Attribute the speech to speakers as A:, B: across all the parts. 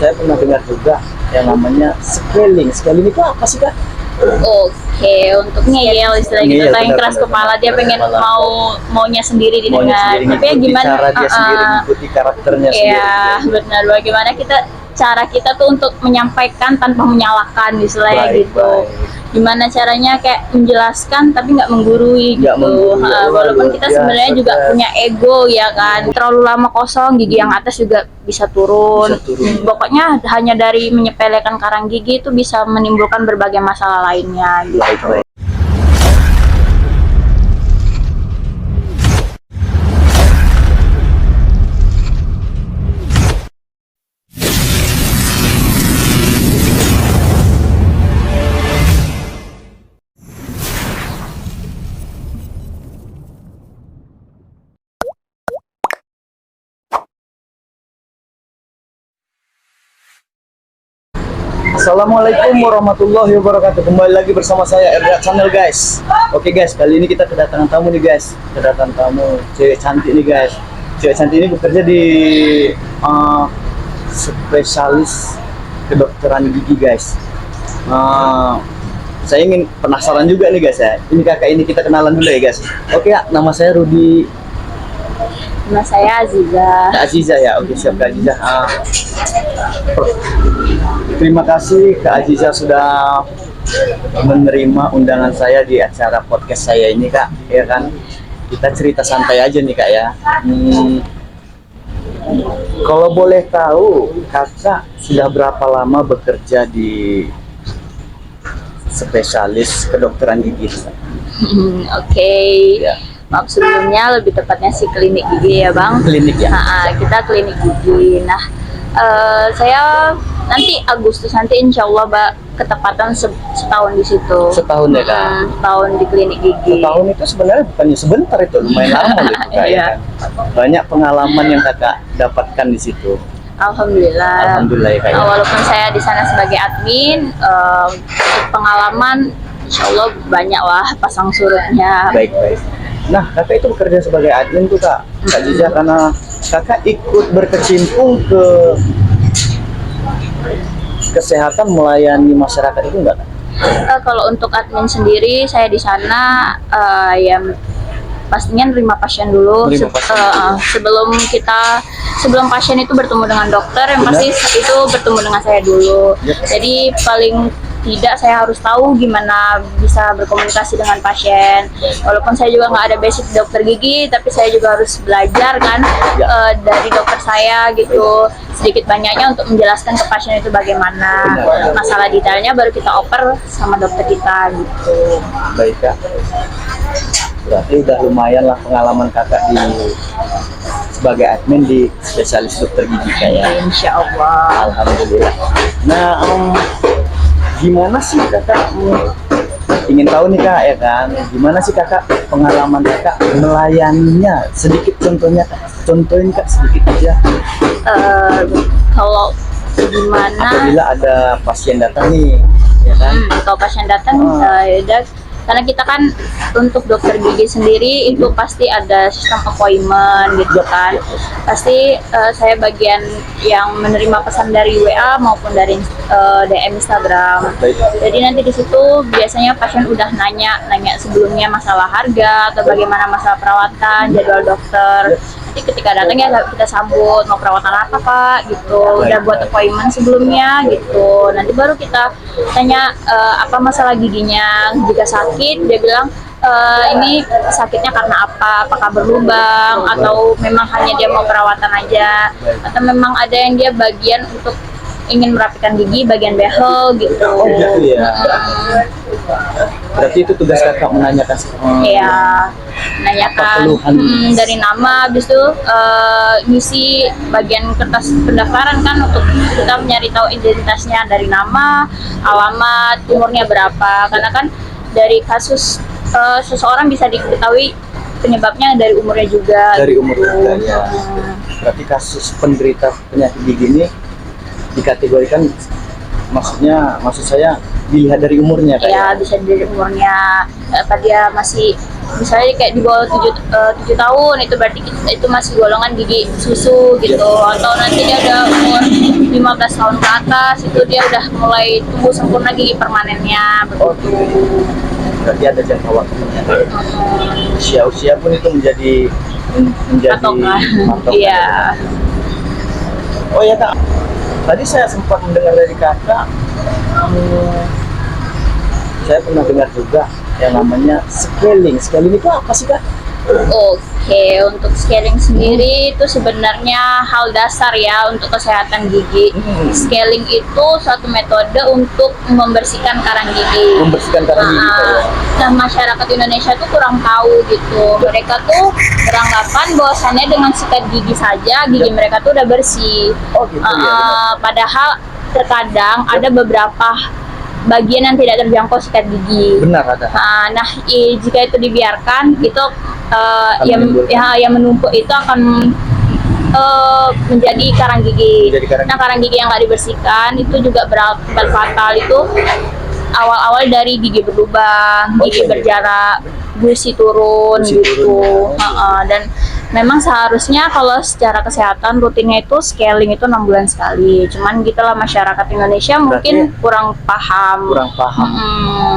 A: saya pernah dengar juga yang namanya scaling. Scaling itu apa sih Kak?
B: Oke, untuk ngeyel istilah gitu,
A: Ngeyel,
B: yang
A: benar,
B: keras
A: benar,
B: kepala,
A: benar,
B: dia
A: keras
B: pengen
A: kepala.
B: maunya sendiri
A: Maunya
B: didengar.
A: sendiri
B: Tapi ya
A: ngikuti
B: gimana?
A: cara dia sendiri, mengikuti karakternya sendiri.
B: Iya, benar. Bagaimana cara kita tuh untuk menyampaikan tanpa menyalahkan istilahnya
A: Baik,
B: gitu.
A: baik.
B: Gimana caranya kayak menjelaskan tapi nggak menggurui
A: Nggak
B: gitu.
A: menggurui. Oh,
B: Walaupun
A: luar
B: kita
A: biasa,
B: sebenarnya juga
A: Kak.
B: punya ego ya kan. Terlalu lama kosong, gigi yang atas juga bisa turun.
A: Bisa turun.
B: Pokoknya hanya dari menyepelekan karang gigi itu bisa menimbulkan berbagai masalah lainnya gitu.
A: Baik, baik. Assalamualaikum warahmatullahi wabarakatuh. Kembali lagi bersama saya Erda Channel guys. Oke guys, kali ini kita kedatangan tamu nih guys. Kedatangan tamu cewek cantik nih guys. Cewek cantik ini bekerja di spesialis kedokteran gigi guys. Saya ingin penasaran juga nih guys ya. Ini kakak ini kita kenalan dulu ya guys. Oke ya, nama saya Rudi.
B: Nama saya Aziza.
A: Kak Aziza ya, oke siap Kak Aziza. Terima kasih Kak Aziza sudah menerima undangan saya di acara podcast saya ini Kak, ya kan? Kita cerita santai aja nih Kak ya. Kalau boleh tahu, Kakak sudah berapa lama bekerja di spesialis kedokteran gigi?
B: Oke.
A: Ya.
B: Maaf sebelumnya, lebih tepatnya si klinik gigi ya Bang.
A: Klinik ya?
B: Kita klinik gigi. Nah, saya nanti Agustus nanti insya Allah ketepatan setahun di situ.
A: Setahun ya Kak?
B: Setahun di klinik gigi.
A: Setahun itu sebenarnya bukannya sebentar, itu lumayan lama loh itu Kak.
B: Iya.
A: Ya kan? Banyak pengalaman yang Kakak dapatkan di situ.
B: Alhamdulillah.
A: Alhamdulillah ya Kak. Ya.
B: Walaupun saya di sana sebagai admin, pengalaman insya Allah banyak lah pasang surutnya.
A: Baik, baik. Nah, kakak itu bekerja sebagai admin tuh Kak Ziza, karena kakak ikut berkecimpung ke kesehatan melayani masyarakat itu enggak Kak?
B: Kalau untuk admin sendiri, saya di sana ya pastinya nerima pasien dulu.
A: Nerima pasien.
B: Sebelum pasien itu bertemu dengan dokter, yang pasti itu bertemu dengan saya dulu.
A: Yep.
B: Jadi paling tidak saya harus tahu gimana bisa berkomunikasi dengan pasien. Walaupun saya juga nggak ada basic dokter gigi, tapi saya juga harus belajar kan dari dokter saya gitu, sedikit banyaknya untuk menjelaskan ke pasien itu bagaimana masalah detailnya, baru kita oper sama dokter kita gitu.
A: Baik Kak. Berarti udah lumayan lah pengalaman kakak sebagai admin di spesialis dokter gigi kayak.
B: Insya Allah.
A: Alhamdulillah. Nah, gimana sih kakak? Ingin tahu nih Kak ya kan? Gimana sih kakak pengalaman kakak melayaninya? Sedikit contohnya Kak. Contohin Kak sedikit aja.
B: Kalau gimana?
A: Apabila ada pasien datang nih, ya kan?
B: Kalau pasien datang, ya karena kita kan untuk dokter gigi sendiri itu pasti ada sistem appointment gitu kan. Pasti saya bagian yang menerima pesan dari WA maupun dari DM Instagram. Jadi nanti di situ biasanya pasien udah nanya sebelumnya masalah harga atau bagaimana masalah perawatan, jadwal dokter. Nanti ketika datang ya kita sambut, mau perawatan apa Pak gitu, udah buat appointment sebelumnya gitu. Nanti baru kita tanya apa masalah giginya. Jika sakit dia bilang ini sakitnya karena apa, apakah berlubang atau memang hanya dia mau perawatan aja, atau memang ada yang dia bagian untuk ingin merapikan gigi bagian behel gitu.
A: Oh gitu ya. Berarti itu tugas kakak menanyakan.
B: Iya, menanyakan dari nama, habis itu ngisi bagian kertas pendaftaran kan untuk kita mencari tahu identitasnya dari nama, alamat, umurnya berapa. Karena kan dari kasus seseorang bisa diketahui penyebabnya dari umurnya juga.
A: Dari umur juga ya. Berarti kasus penderita penyakit gigi ini dikategorikan, maksud saya dilihat dari umurnya kan?
B: Iya, bisa dari umurnya. Apa dia masih misalnya kayak di bawah 7 tahun, itu berarti itu masih golongan gigi susu gitu. Atau nanti dia udah umur 15 tahun ke atas itu dia udah mulai tumbuh sempurna gigi permanennya
A: Oh,
B: begitu.
A: berarti ada jangka waktunya. Usia-usia pun itu menjadi
B: Patokan.
A: patokan.
B: Iya.
A: Oh ya kak, tadi saya sempat mendengar dari kakak, saya pernah dengar juga yang namanya scaling. Scaling itu apa sih kak?
B: Oke, untuk scaling sendiri itu sebenarnya hal dasar ya untuk kesehatan gigi. Scaling itu suatu metode untuk membersihkan karang gigi.
A: Membersihkan karang gigi kak ya?
B: Nah, masyarakat Indonesia tuh kurang tahu gitu. Mereka tuh beranggapan bahwasannya dengan sikat gigi saja gigi mereka tuh udah bersih.
A: Oh gitu ya. Benar.
B: Padahal terkadang ada beberapa bagian yang tidak terjangkau sikat gigi.
A: Benar ada.
B: Nah, jika itu dibiarkan, itu
A: menimbulkan.
B: yang menumpuk itu akan menjadi karang gigi.
A: Menjadi karang
B: Nah,
A: gigi.
B: karang gigi yang nggak dibersihkan itu juga berakibat fatal. Itu awal-awal dari gigi berlubang, gigi
A: Oke.
B: berjarak, gusi turun
A: Gusi
B: gitu.
A: turun,
B: Dan memang seharusnya kalau secara kesehatan rutinnya itu scaling itu 6 bulan sekali. Cuman gitulah masyarakat Indonesia mungkin kurang paham.
A: Kurang paham.
B: Mm-mm.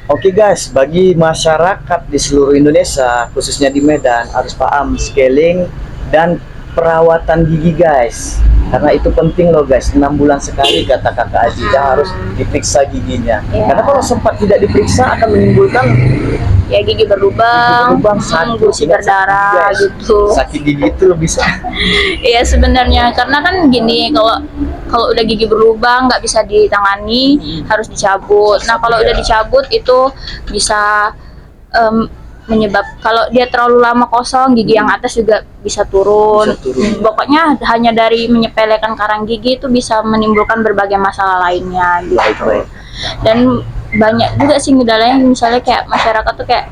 A: Oke guys, bagi masyarakat di seluruh Indonesia, khususnya di Medan, harus paham scaling dan perawatan gigi guys. Karena itu penting loh guys, 6 bulan sekali kata kakak Aziza harus diperiksa giginya.
B: Ya.
A: Karena kalau sempat tidak diperiksa akan menimbulkan
B: Ya gigi berlubang,
A: sakit,
B: gusi
A: ingat sakit
B: berdarah
A: guys.
B: gitu.
A: Sakit gigi itu lebih sakit.
B: Iya sebenarnya karena kan gini, kalau udah gigi berlubang nggak bisa ditangani harus dicabut. Nah kalau udah dicabut itu bisa menyebab kalau dia terlalu lama kosong gigi yang atas juga bisa turun.
A: Bisa turun.
B: Pokoknya hanya dari menyepelekan karang gigi itu bisa menimbulkan berbagai masalah lainnya gitu.
A: Baik.
B: Dan banyak juga sih kendalanya, misalnya kayak masyarakat tuh kayak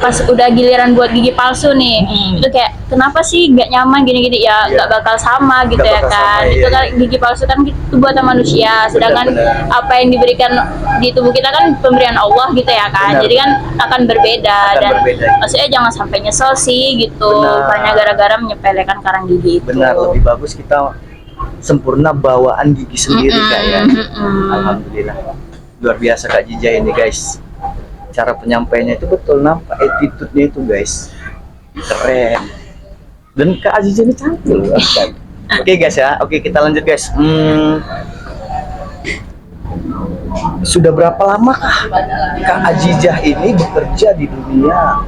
B: pas udah giliran buat gigi palsu nih, itu kayak kenapa sih nggak nyaman gini-gini ya
A: Iya.
B: nggak bakal sama gitu
A: Nggak
B: ya
A: bakal
B: kan.
A: sama,
B: Itu
A: iya.
B: kan gigi palsu kan itu buatan manusia, sedangkan
A: Benar.
B: apa yang diberikan di tubuh kita kan pemberian Allah gitu ya kan.
A: Benar.
B: Jadi kan akan berbeda
A: Akan
B: dan
A: berbeda.
B: maksudnya jangan sampai nyesel sih gitu.
A: Benar.
B: Hanya gara-gara menyepelekan karang gigi itu.
A: Benar, lebih bagus kita sempurna bawaan gigi sendiri kak ya. Alhamdulillah. Luar biasa Kak Jija ini guys. Cara penyampaiannya itu betul, nampak attitude-nya itu guys. Keren. Dan Kak Aziza ini cantik loh. Oke guys ya, oke kita lanjut guys. Sudah berapa lama Kak Aziza ini bekerja di dunia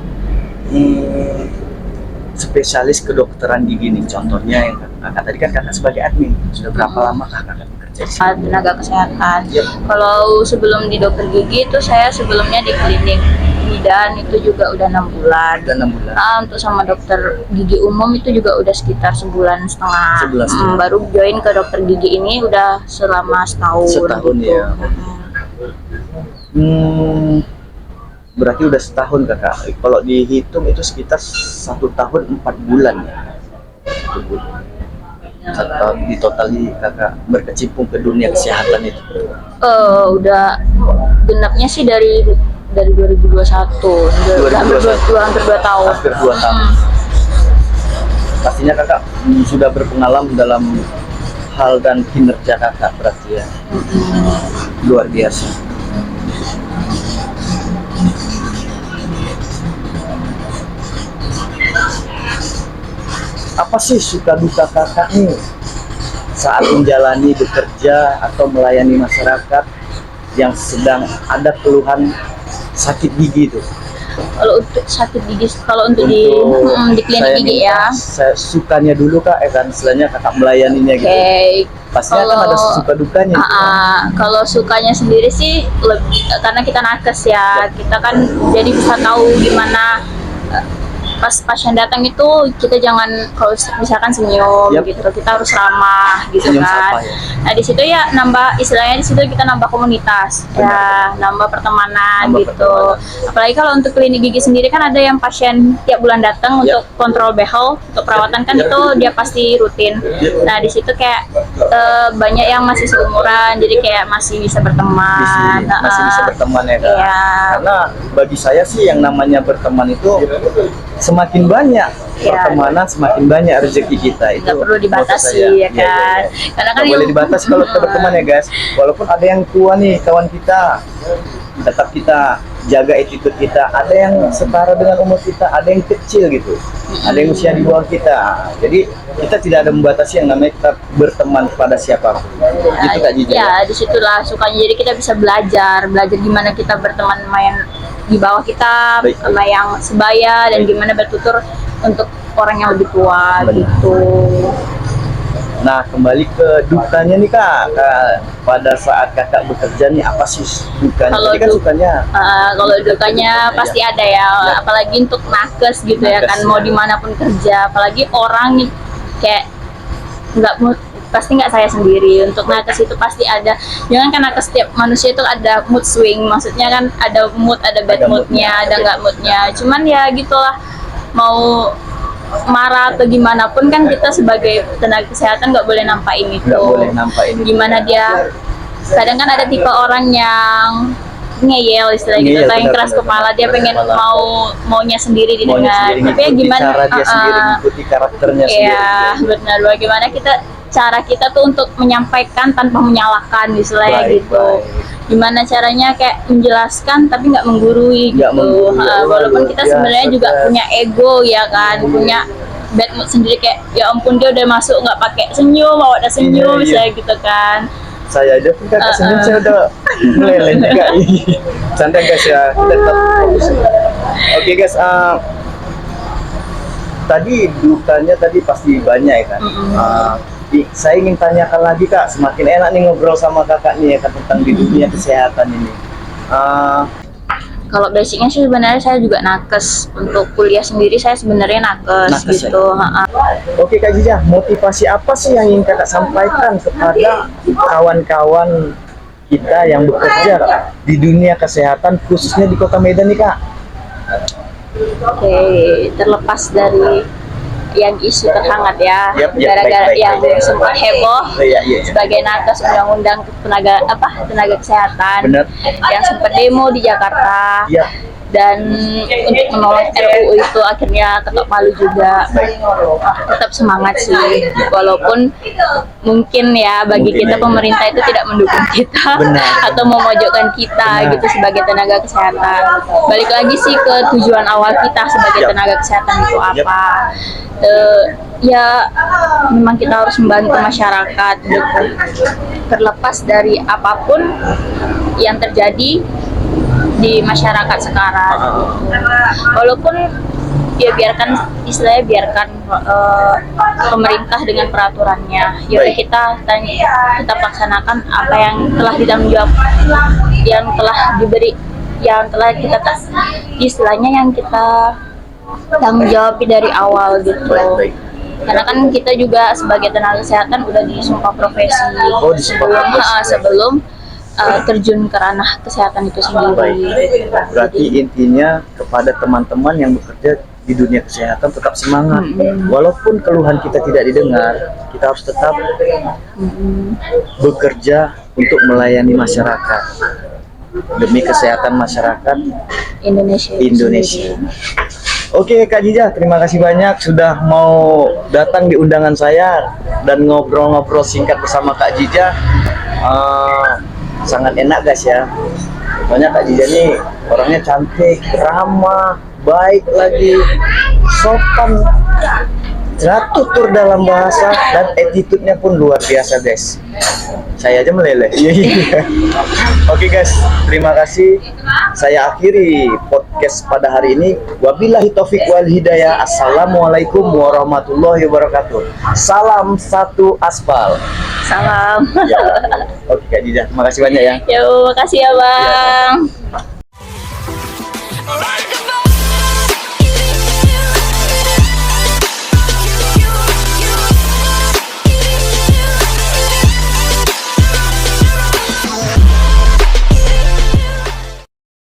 A: spesialis kedokteran gigi nih? Contohnya yang kakak tadi kan kakak sebagai admin. Sudah berapa lama kakak bekerja di sini?
B: Tenaga kesehatan.
A: Yep.
B: Kalau sebelum di dokter gigi itu saya sebelumnya di klinik bidan itu juga udah 6 bulan.
A: Udah 6 bulan.
B: Untuk sama dokter gigi umum itu juga udah sekitar sebulan setengah.
A: Sebulan setengah.
B: Baru join ke dokter gigi ini udah selama setahun.
A: Setahun
B: gitu.
A: ya. Berarti udah setahun kakak. Kalau dihitung itu sekitar 1 tahun 4 bulan ya. 1 bulan. Di totali kakak berkecimpung ke dunia kesehatan itu.
B: Udah genapnya sih dari 2021. Udah hampir 2 tahun.
A: Hampir 2 tahun. Pastinya kakak sudah berpengalaman dalam hal dan kinerja kakak berarti ya. Luar biasa. Apa sih suka duka kakak nih saat menjalani bekerja atau melayani masyarakat yang sedang ada keluhan sakit gigi itu?
B: Kalau untuk sakit gigi, kalau untuk di klinik
A: saya
B: gigi
A: minta,
B: ya.
A: saya sukanya dulu kak, kan istilahnya kakak melayaninya gitu.
B: Oke.
A: Pastinya kan ada suka dukanya.
B: Kalau sukanya sendiri sih karena kita nakes ya, kita kan jadi bisa tahu gimana pas pasien datang itu kita jangan kalau misalkan senyum
A: Yap.
B: gitu, kita harus ramah gitu
A: Senyum
B: kan.
A: sapa, ya.
B: Nah di situ ya nambah, istilahnya di situ kita nambah komunitas, ya nambah pertemanan
A: Nambah
B: gitu.
A: pertemanan.
B: Apalagi kalau untuk klinik gigi sendiri kan ada yang pasien tiap bulan datang untuk kontrol behel, untuk perawatan kan itu dia pasti rutin. Nah di situ kayak banyak yang masih seumuran, jadi kayak masih bisa berteman.
A: Masih bisa berteman ya kak.
B: Iya.
A: Karena bagi saya sih yang namanya berteman itu semakin banyak
B: Ya.
A: pertemanan semakin banyak rezeki kita. Itu
B: Nggak perlu
A: moto
B: dibatasi
A: saya.
B: ya kan. Karena kan
A: Nggak boleh dibatasi kalau kita berteman ya guys. Walaupun ada yang tua nih kawan kita, tetap kita jaga attitude kita. Ada yang setara dengan umur kita, ada yang kecil gitu, ada yang usia di bawah kita. Jadi kita tidak ada membatasi yang namanya kita berteman pada siapapun. Gitu Kak Jija.
B: Ya, disitulah sukanya. Jadi kita bisa belajar gimana kita berteman sama yang di bawah kita,
A: Baik.
B: sama yang sebaya, dan gimana bertutur untuk orang yang lebih tua
A: Benar.
B: gitu.
A: Nah, kembali ke dukanya nih Kak. Pada saat Kakak bekerja nih apa sih dukanya?
B: Kalau
A: Tadi kan sukanya
B: Kalau dukanya pasti ada ya, apalagi untuk nakes gitu ya
A: Nakes,
B: kan, mau
A: ya.
B: dimanapun kerja, apalagi orang nih kayak nggak pasti nggak saya sendiri. Untuk nakes itu pasti ada, jangan kan nakes, setiap manusia itu ada mood swing, maksudnya kan ada mood, ada bad
A: Ada
B: moodnya,
A: moodnya,
B: ada
A: oke.
B: nggak moodnya, cuman ya gitulah, mau marah atau gimana pun kan kita sebagai tenaga kesehatan nggak boleh nampain itu.
A: nggak boleh nampain itu.
B: Gimana dia, kadang kan ada tipe orang yang ngeyel istilahnya gitu,
A: Ngeyel,
B: atau yang
A: benar,
B: keras
A: benar,
B: kepala,
A: benar,
B: dia
A: benar
B: pengen
A: kepala.
B: maunya sendiri
A: Maunya
B: didengar.
A: sendiri,
B: Tapi ya
A: ngikuti
B: gimana,
A: cara dia sendiri, mengikuti karakternya sendiri.
B: ya benar, bagaimana cara kita tuh untuk menyampaikan tanpa menyalahkan istilahnya
A: Baik,
B: gitu.
A: baik.
B: Gimana caranya kayak menjelaskan tapi nggak menggurui
A: Nggak
B: gitu.
A: menggurui.
B: Walaupun
A: Luar
B: kita
A: biasa,
B: sebenarnya juga
A: Kak.
B: punya ego ya kan, punya bad mood sendiri, kayak ya ampun dia udah masuk nggak pakai senyum, bawa udah senyum,
A: Iya, iya.
B: saya gitu kan.
A: Saya aja pun Kakak senyum saya udah meleleh juga. Santai guys ya, kita tetap fokus. Oke guys, tadi dukanya tadi pasti banyak ya kan. Saya ingin tanyakan lagi Kak, semakin enak nih ngobrol sama Kakak nih ya kan tentang di dunia kesehatan ini.
B: Kalau basicnya sih sebenarnya saya juga nakes. Untuk kuliah sendiri saya sebenarnya nakes
A: Nakes,
B: gitu.
A: Oke Kak Jija, motivasi apa sih yang ingin Kakak sampaikan kepada kawan-kawan kita yang bekerja di dunia kesehatan khususnya di Kota Medan nih Kak?
B: Oke, terlepas dari yang isu terhangat ya,
A: Yap,
B: gara-gara
A: baik,
B: yang
A: baik.
B: sempat heboh
A: Iya, iya.
B: sebagai nakes undang-undang tenaga kesehatan,
A: Benar.
B: yang sempat demo di Jakarta.
A: Iya.
B: Dan untuk menolak RUU itu akhirnya ketok palu juga. Tetap semangat sih, walaupun mungkin ya bagi
A: Mungkin
B: kita
A: ya.
B: pemerintah itu tidak mendukung kita
A: Benar.
B: atau memojokkan kita
A: Benar.
B: gitu sebagai tenaga kesehatan. Balik lagi sih ke tujuan awal kita sebagai
A: Yap.
B: tenaga kesehatan itu
A: Yap.
B: apa. Ya memang kita harus membantu masyarakat gitu, terlepas dari apapun yang terjadi di masyarakat sekarang. Walaupun ya biarkan istilahnya, biarkan pemerintah dengan peraturannya. Ya udah,
A: Baik.
B: kita laksanakan apa yang telah ditanggung jawab, yang telah diberi, yang telah kita istilahnya yang kita tanggung jawab dari awal gitu.
A: Baik.
B: Karena kan kita juga sebagai tenaga kesehatan udah disumpah profesi
A: Oh, disumpah profesi.
B: sebelum terjun ke ranah kesehatan itu sendiri.
A: Baik. Berarti intinya kepada teman-teman yang bekerja di dunia kesehatan tetap semangat. Walaupun keluhan kita tidak didengar, kita harus tetap bekerja untuk melayani masyarakat demi kesehatan masyarakat Indonesia. Oke Kak Jija, terima kasih banyak sudah mau datang di undangan saya dan ngobrol-ngobrol singkat bersama Kak Jija. Sangat enak guys ya. Soalnya Kak Jija nih orangnya cantik, ramah, baik lagi, sopan, teratur dalam bahasa, dan attitude-nya pun luar biasa guys. Saya aja meleleh. Oke guys, terima kasih. Saya akhiri podcast pada hari ini. Wabillahi taufik wal hidayah. Assalamualaikum warahmatullahi wabarakatuh. Salam satu aspal.
B: Salam.
A: Ya. Oke Kak Jija, terima kasih banyak ya.
B: Yo, makasih ya Bang.